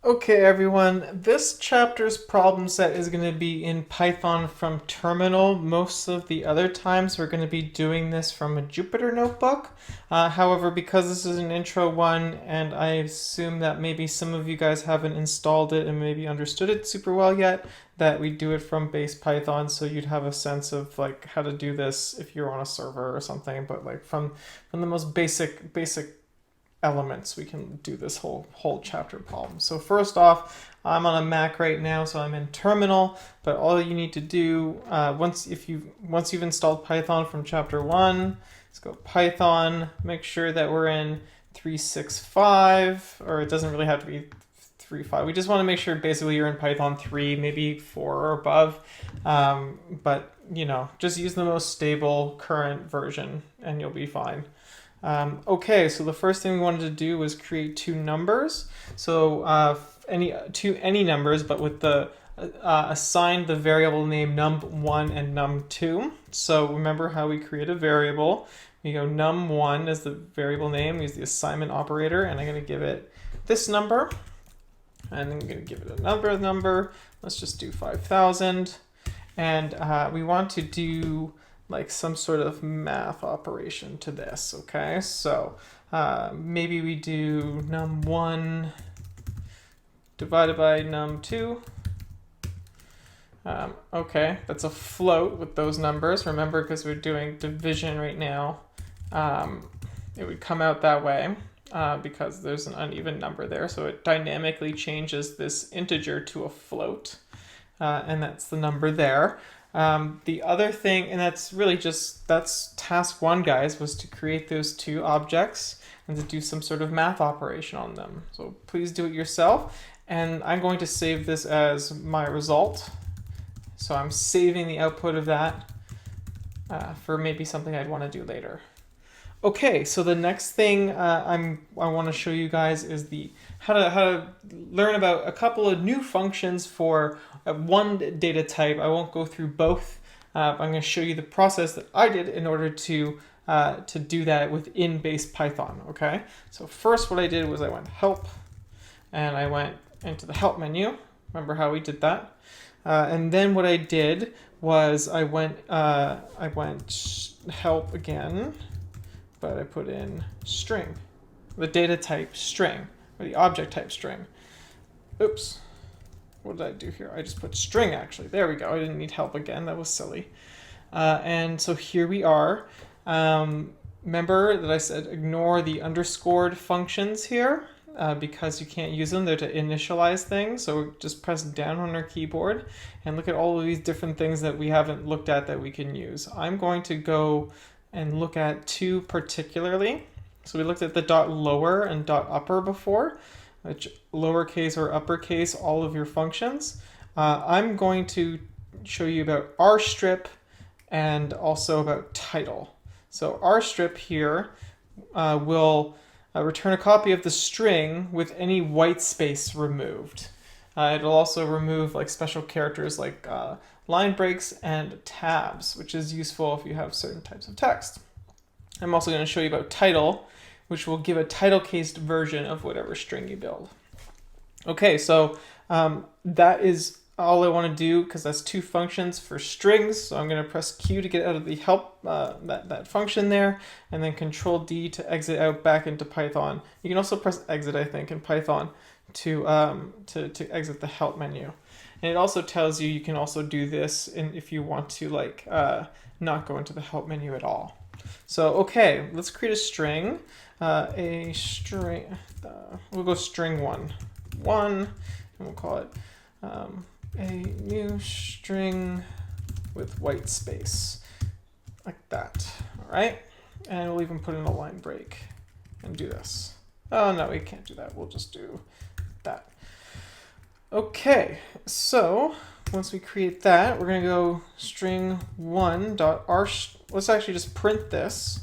Okay, everyone, this chapter's problem set is going to be in Python from terminal. Most of the other times we're going to be doing this from a Jupyter notebook. However, because this is an intro one, and I assume that maybe some of you guys haven't installed it and maybe understood it super well yet, that we do it from base Python, so you'd have a sense of like how to do this if you're on a server or something. But like from the most basic elements, we can do this whole chapter problem. So first off, I'm on a Mac right now, so I'm in terminal. But all you need to do once you've installed Python from chapter one, let's go Python. Make sure that we're in 365, or it doesn't really have to be 3.5. We just want to make sure basically you're in Python 3, maybe 4 or above. But just use the most stable current version, and you'll be fine. Okay, so the first thing we wanted to do was create two numbers. So any numbers, but with the assign the variable name num1 and num2. So remember how we create a variable. We go num1 as the variable name, use the assignment operator, and I'm going to give it this number. And I'm going to give it another number. Let's just do 5,000. And we want to do like some sort of math operation to this, okay? So maybe we do num1 divided by num2. Okay, that's a float with those numbers. Remember, because we're doing division right now, it would come out that way because there's an uneven number there. So it dynamically changes this integer to a float, and that's the number there. The other thing, and that's task one, guys, was to create those two objects and to do some sort of math operation on them. So please do it yourself. And I'm going to save this as my result. So I'm saving the output of that for maybe something I'd want to do later. Okay, so the next thing I want to show you guys is how to learn about a couple of new functions for one data type. I won't go through both. I'm going to show you the process that I did in order to do that within base Python. Okay, so first what I did was I went help, and I went into the help menu. Remember how we did that? And then what I did was I went help again. But I put in string, the data type string, or the object type string. Oops, what did I do here? I just put string, actually. There we go. I didn't need help again. That was silly. And so here we are. Remember that I said ignore the underscored functions here because you can't use them. They're to initialize things. So just press down on our keyboard and look at all of these different things that we haven't looked at that we can use. I'm going to go and look at two particularly. So we looked at the dot lower and dot upper before, which lowercase or uppercase all of your functions. I'm going to show you about rstrip and also about title. So rstrip here will return a copy of the string with any white space removed. It'll also remove like special characters like line breaks and tabs, which is useful if you have certain types of text. I'm also going to show you about title, which will give a title-cased version of whatever string you build. Okay, so that is all I want to do because that's two functions for strings. So I'm going to press Q to get out of the help, that function there, and then Control D to exit out back into Python. You can also press exit, I think, in Python to exit the help menu. And it also tells you can also do this if you want to like not go into the help menu at all. So okay, let's create a string. We'll go string one, and we'll call it a new string with white space, like that. All right, and we'll even put in a line break and do this. Oh no, we can't do that. We'll just do that. Okay, so once we create that, we're going to go string one dot r. Let's actually just print this.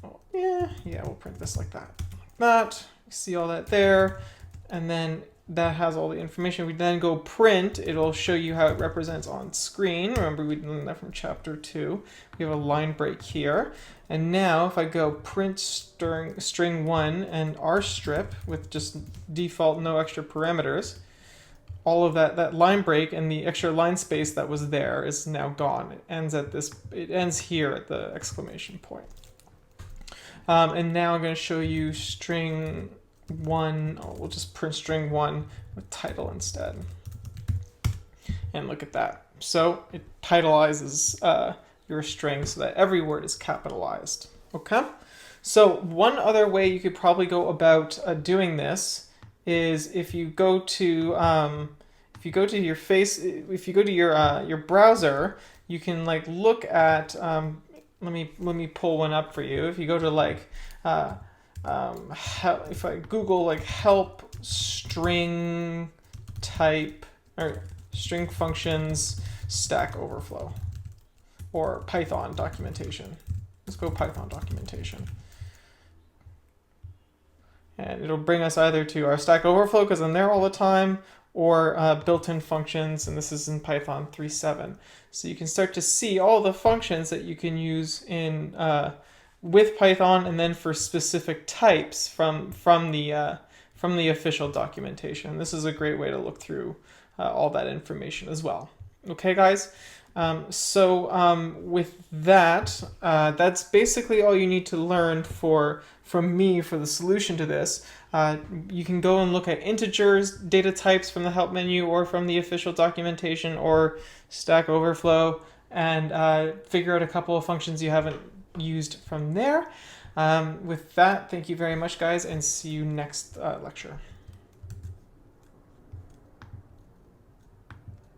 Oh, yeah, we'll print this like that. Like that. You see all that there. And then that has all the information. We then go print, it'll show you how it represents on screen. Remember, we learned that from chapter 2. We have a line break here. And now if I go print string 1 and rstrip with just default no extra parameters, all of that line break and the extra line space that was there is now gone. It ends here at the exclamation point. And now I'm going to show you string 1. Oh, we'll just print string 1 with title instead. And look at that. So it titleizes your string so that every word is capitalized. Okay? So one other way you could probably go about doing this is if you go to your browser, you can like look at let me pull one up for you. If you go to like if I Google like help string type or string functions Stack Overflow or Python documentation. Let's go Python documentation. And it'll bring us either to our Stack Overflow because I'm there all the time, or built-in functions, and this is in Python 3.7. So you can start to see all the functions that you can use in with Python, and then for specific types from the official documentation. This is a great way to look through all that information as well. Okay, guys. With that, that's basically all you need to learn from me for the solution to this. You can go and look at integers, data types from the help menu or from the official documentation or Stack Overflow, and figure out a couple of functions you haven't used from there. With that, thank you very much, guys, and see you next lecture.